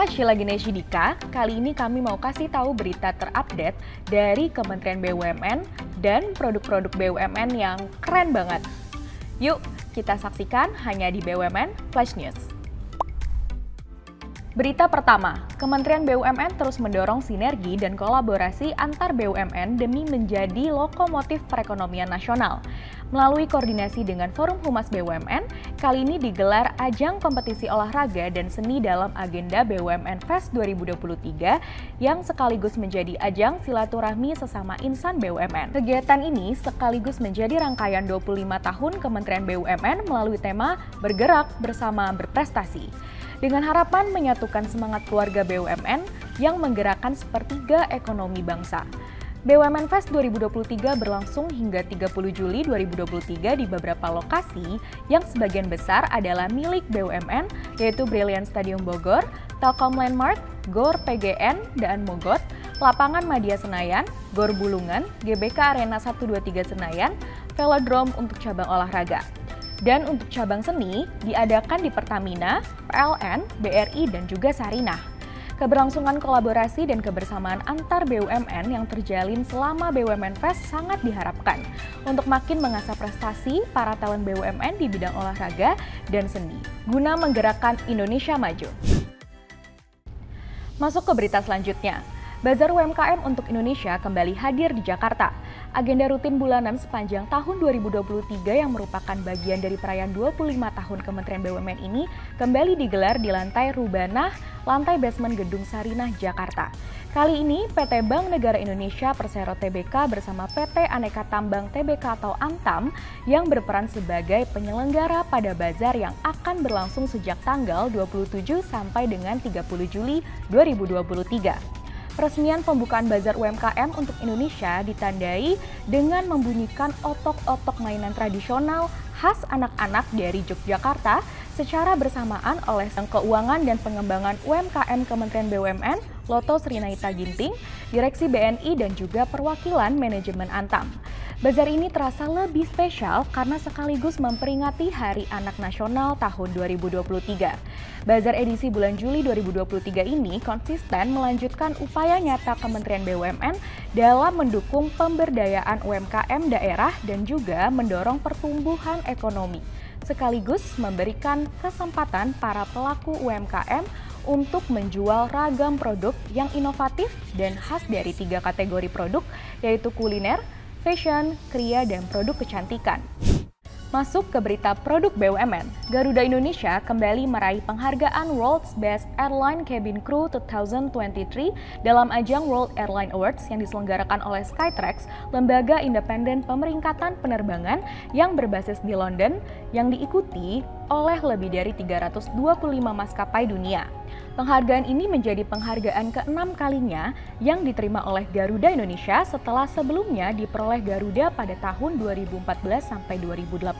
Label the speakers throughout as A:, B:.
A: Saya Sheila Gineshi Dika. Kali ini kami mau kasih tahu berita terupdate dari Kementerian BUMN dan produk-produk BUMN yang keren banget. Yuk, kita saksikan hanya di BUMN Flash News. Berita pertama, Kementerian BUMN terus mendorong sinergi dan kolaborasi antar BUMN demi menjadi lokomotif perekonomian nasional. Melalui koordinasi dengan Forum Humas BUMN, kali ini digelar ajang kompetisi olahraga dan seni dalam agenda BUMN Fest 2023 yang sekaligus menjadi ajang silaturahmi sesama insan BUMN. Kegiatan ini sekaligus menjadi rangkaian 25 tahun Kementerian BUMN melalui tema Bergerak Bersama Berprestasi. Dengan harapan menyatukan semangat keluarga BUMN yang menggerakkan sepertiga ekonomi bangsa. BUMN Fest 2023 berlangsung hingga 30 Juli 2023 di beberapa lokasi yang sebagian besar adalah milik BUMN, yaitu Brilliant Stadium Bogor, Telkom Landmark, GOR PGN, Daan Mogot, Lapangan Madia Senayan, GOR Bulungan, GBK Arena 123 Senayan, Velodrome untuk cabang olahraga. Dan untuk cabang seni, diadakan di Pertamina, PLN, BRI, dan juga Sarinah. Keberlangsungan kolaborasi dan kebersamaan antar BUMN yang terjalin selama BUMN Fest sangat diharapkan untuk makin mengasah prestasi para talent BUMN di bidang olahraga dan seni, guna menggerakkan Indonesia maju. Masuk ke berita selanjutnya. Bazar UMKM untuk Indonesia kembali hadir di Jakarta. Agenda rutin bulanan sepanjang tahun 2023 yang merupakan bagian dari perayaan 25 tahun Kementerian BUMN ini kembali digelar di lantai Rubanah, lantai basement Gedung Sarinah, Jakarta. Kali ini PT Bank Negara Indonesia Persero Tbk bersama PT Aneka Tambang Tbk atau Antam yang berperan sebagai penyelenggara pada bazar yang akan berlangsung sejak tanggal 27 sampai dengan 30 Juli 2023. Peresmian pembukaan Bazar UMKM untuk Indonesia ditandai dengan membunyikan otok-otok mainan tradisional khas anak-anak dari Yogyakarta secara bersamaan oleh Bank Keuangan dan Pengembangan UMKM Kementerian BUMN, Loto Srinaita Ginting, Direksi BNI, dan juga perwakilan manajemen Antam. Bazar ini terasa lebih spesial karena sekaligus memperingati Hari Anak Nasional tahun 2023. Bazar edisi bulan Juli 2023 ini konsisten melanjutkan upaya nyata Kementerian BUMN dalam mendukung pemberdayaan UMKM daerah dan juga mendorong pertumbuhan ekonomi, sekaligus memberikan kesempatan para pelaku UMKM untuk menjual ragam produk yang inovatif dan khas dari 3 kategori produk, yaitu kuliner, fashion, kria, dan produk kecantikan. Masuk ke berita produk BUMN, Garuda Indonesia kembali meraih penghargaan World's Best Airline Cabin Crew 2023 dalam ajang World Airline Awards yang diselenggarakan oleh Skytrax, lembaga independen pemeringkatan penerbangan yang berbasis di London, yang diikuti oleh lebih dari 325 maskapai dunia. Penghargaan ini menjadi penghargaan ke-6 kalinya yang diterima oleh Garuda Indonesia setelah sebelumnya diperoleh Garuda pada tahun 2014 sampai 2018.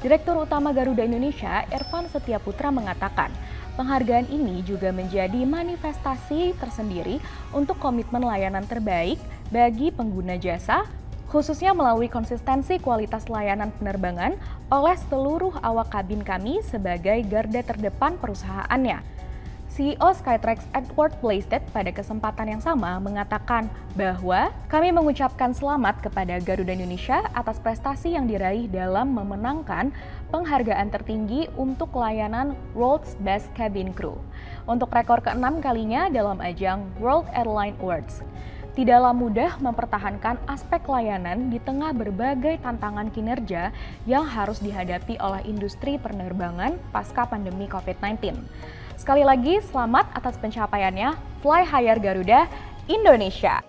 A: Direktur Utama Garuda Indonesia, Irfan Setiaputra mengatakan, penghargaan ini juga menjadi manifestasi tersendiri untuk komitmen layanan terbaik bagi pengguna jasa, khususnya melalui konsistensi kualitas layanan penerbangan oleh seluruh awak kabin kami sebagai garda terdepan perusahaannya. CEO Skytrax Edward Blaisdell pada kesempatan yang sama mengatakan bahwa kami mengucapkan selamat kepada Garuda Indonesia atas prestasi yang diraih dalam memenangkan penghargaan tertinggi untuk layanan World's Best Cabin Crew untuk rekor ke-6 kalinya dalam ajang World Airline Awards. Tidaklah mudah mempertahankan aspek layanan di tengah berbagai tantangan kinerja yang harus dihadapi oleh industri penerbangan pasca pandemi COVID-19. Sekali lagi, selamat atas pencapaiannya Fly Higher Garuda Indonesia.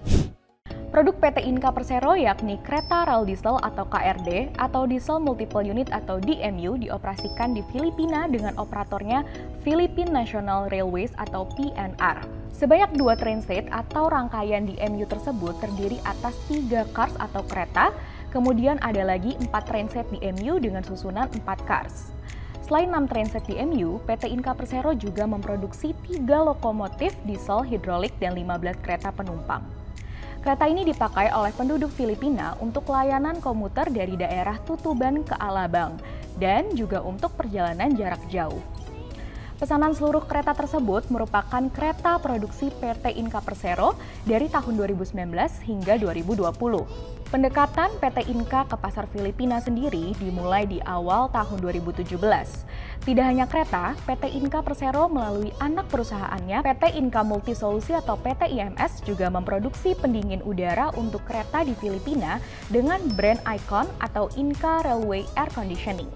A: Produk PT Inka Persero yakni kereta rel diesel atau KRD atau Diesel Multiple Unit atau DMU dioperasikan di Filipina dengan operatornya Philippine National Railways atau PNR. Sebanyak 2 trainset atau rangkaian DMU tersebut terdiri atas 3 cars atau kereta, kemudian ada lagi 4 trainset DMU dengan susunan 4 cars. Selain 6 trainset DMU, PT Inka Persero juga memproduksi 3 lokomotif diesel hidrolik dan 15 kereta penumpang. Kereta ini dipakai oleh penduduk Filipina untuk layanan komuter dari daerah Tutuban ke Alabang dan juga untuk perjalanan jarak jauh. Pesanan seluruh kereta tersebut merupakan kereta produksi PT Inka Persero dari tahun 2019 hingga 2020. Pendekatan PT Inka ke pasar Filipina sendiri dimulai di awal tahun 2017. Tidak hanya kereta, PT Inka Persero melalui anak perusahaannya PT Inka Multisolusi atau PT IMS juga memproduksi pendingin udara untuk kereta di Filipina dengan brand Icon atau Inka Railway Air Conditioning.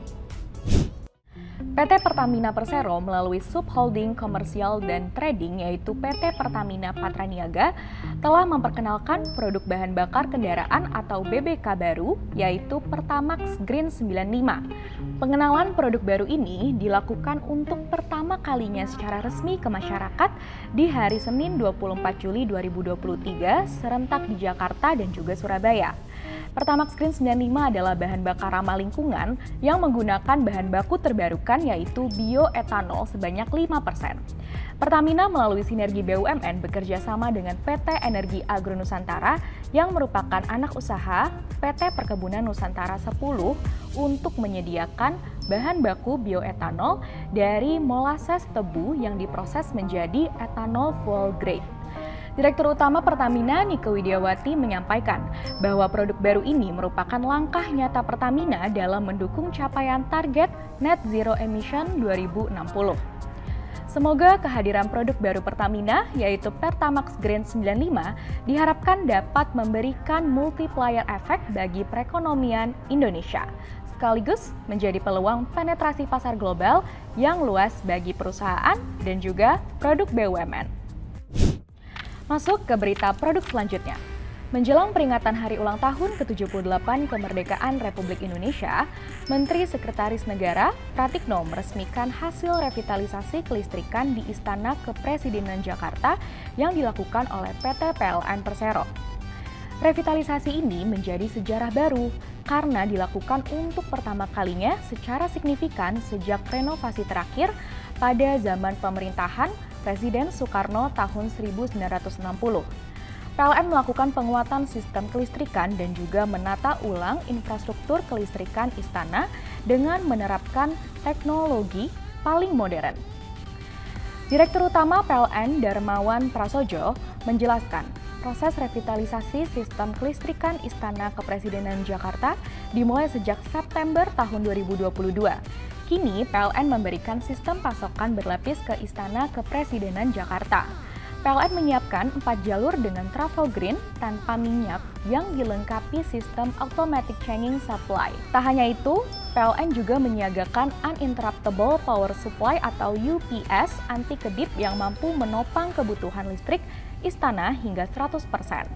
A: PT Pertamina Persero melalui subholding komersial dan trading yaitu PT Pertamina Patraniaga telah memperkenalkan produk bahan bakar kendaraan atau BBK baru yaitu Pertamax Green 95. Pengenalan produk baru ini dilakukan untuk pertama kalinya secara resmi ke masyarakat di hari Senin 24 Juli 2023 serentak di Jakarta dan juga Surabaya. Pertamax Green 95 adalah bahan bakar ramah lingkungan yang menggunakan bahan baku terbarukan yaitu bioetanol sebanyak 5%. Pertamina melalui sinergi BUMN bekerja sama dengan PT Energi Agro Nusantara yang merupakan anak usaha PT Perkebunan Nusantara 10 untuk menyediakan bahan baku bioetanol dari molasses tebu yang diproses menjadi etanol fuel grade. Direktur Utama Pertamina Nike Widiawati menyampaikan bahwa produk baru ini merupakan langkah nyata Pertamina dalam mendukung capaian target Net Zero Emission 2060. Semoga kehadiran produk baru Pertamina yaitu Pertamax Green 95 diharapkan dapat memberikan multiplier efek bagi perekonomian Indonesia, sekaligus menjadi peluang penetrasi pasar global yang luas bagi perusahaan dan juga produk BUMN. Masuk ke berita produk selanjutnya. Menjelang peringatan Hari Ulang Tahun ke-78 Kemerdekaan Republik Indonesia, Menteri Sekretaris Negara Pratikno meresmikan hasil revitalisasi kelistrikan di Istana Kepresidenan Jakarta yang dilakukan oleh PT PLN Persero. Revitalisasi ini menjadi sejarah baru karena dilakukan untuk pertama kalinya secara signifikan sejak renovasi terakhir pada zaman pemerintahan Presiden Soekarno tahun 1960. PLN melakukan penguatan sistem kelistrikan dan juga menata ulang infrastruktur kelistrikan istana dengan menerapkan teknologi paling modern. Direktur Utama PLN Darmawan Prasojo menjelaskan, proses revitalisasi sistem kelistrikan Istana Kepresidenan Jakarta dimulai sejak September tahun 2022. Kini, PLN memberikan sistem pasokan berlapis ke Istana Kepresidenan Jakarta. PLN menyiapkan 4 jalur dengan travel green tanpa minyak yang dilengkapi sistem automatic changing supply. Tak hanya itu, PLN juga menyiagakan uninterruptible power supply atau UPS anti kedip yang mampu menopang kebutuhan listrik Istana hingga 100%.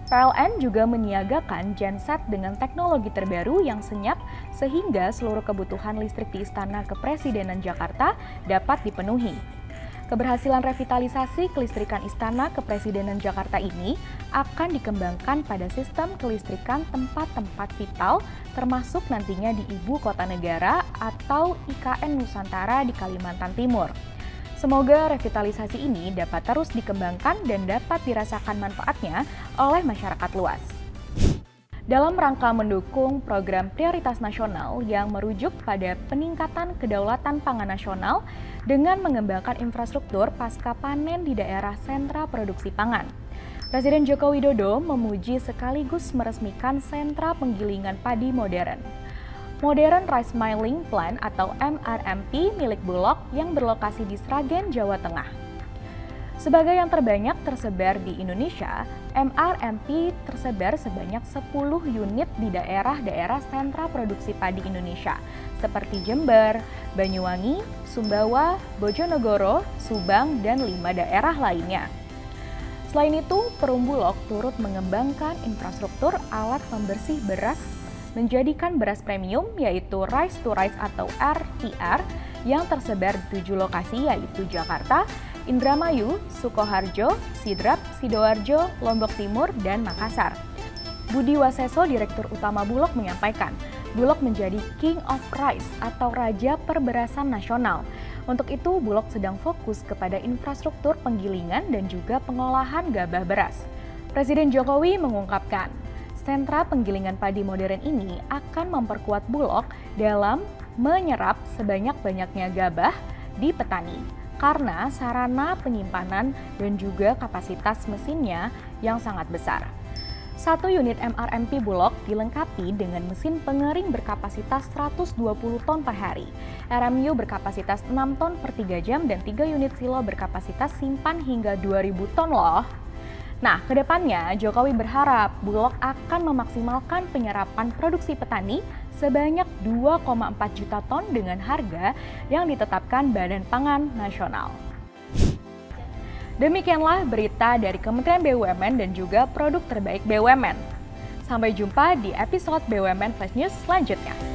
A: PLN juga menyiagakan genset dengan teknologi terbaru yang senyap sehingga seluruh kebutuhan listrik di Istana Kepresidenan Jakarta dapat dipenuhi. Keberhasilan revitalisasi kelistrikan Istana Kepresidenan Jakarta ini akan dikembangkan pada sistem kelistrikan tempat-tempat vital termasuk nantinya di Ibu Kota Negara atau IKN Nusantara di Kalimantan Timur. Semoga revitalisasi ini dapat terus dikembangkan dan dapat dirasakan manfaatnya oleh masyarakat luas. Dalam rangka mendukung program prioritas nasional yang merujuk pada peningkatan kedaulatan pangan nasional dengan mengembangkan infrastruktur pasca panen di daerah sentra produksi pangan. Presiden Joko Widodo memuji sekaligus meresmikan sentra penggilingan padi modern. Modern Rice Milling Plant atau MRMP milik Bulog yang berlokasi di Sragen, Jawa Tengah. Sebagai yang terbanyak tersebar di Indonesia, MRMP tersebar sebanyak 10 unit di daerah-daerah sentra produksi padi Indonesia, seperti Jember, Banyuwangi, Sumbawa, Bojonegoro, Subang, dan 5 daerah lainnya. Selain itu, Perum Bulog turut mengembangkan infrastruktur alat pembersih beras menjadikan beras premium yaitu Rice to Rice atau RTR yang tersebar di 7 lokasi yaitu Jakarta, Indramayu, Sukoharjo, Sidrap, Sidoarjo, Lombok Timur, dan Makassar. Budi Waseso, Direktur Utama Bulog menyampaikan, Bulog menjadi King of Rice atau Raja Perberasan Nasional. Untuk itu, Bulog sedang fokus kepada infrastruktur penggilingan dan juga pengolahan gabah beras. Presiden Jokowi mengungkapkan, sentra penggilingan padi modern ini akan memperkuat Bulog dalam menyerap sebanyak-banyaknya gabah di petani. karena sarana penyimpanan dan juga kapasitas mesinnya yang sangat besar. Satu unit MRMP Bulog dilengkapi dengan mesin pengering berkapasitas 120 ton per hari, RMU berkapasitas 6 ton per 3 jam, dan 3 unit silo berkapasitas simpan hingga 2.000 ton loh. Nah, kedepannya Jokowi berharap Bulog akan memaksimalkan penyerapan produksi petani sebanyak 2,4 juta ton dengan harga yang ditetapkan Badan Pangan Nasional. Demikianlah berita dari Kementerian BUMN dan juga produk terbaik BUMN. Sampai jumpa di episode BUMN Flash News selanjutnya.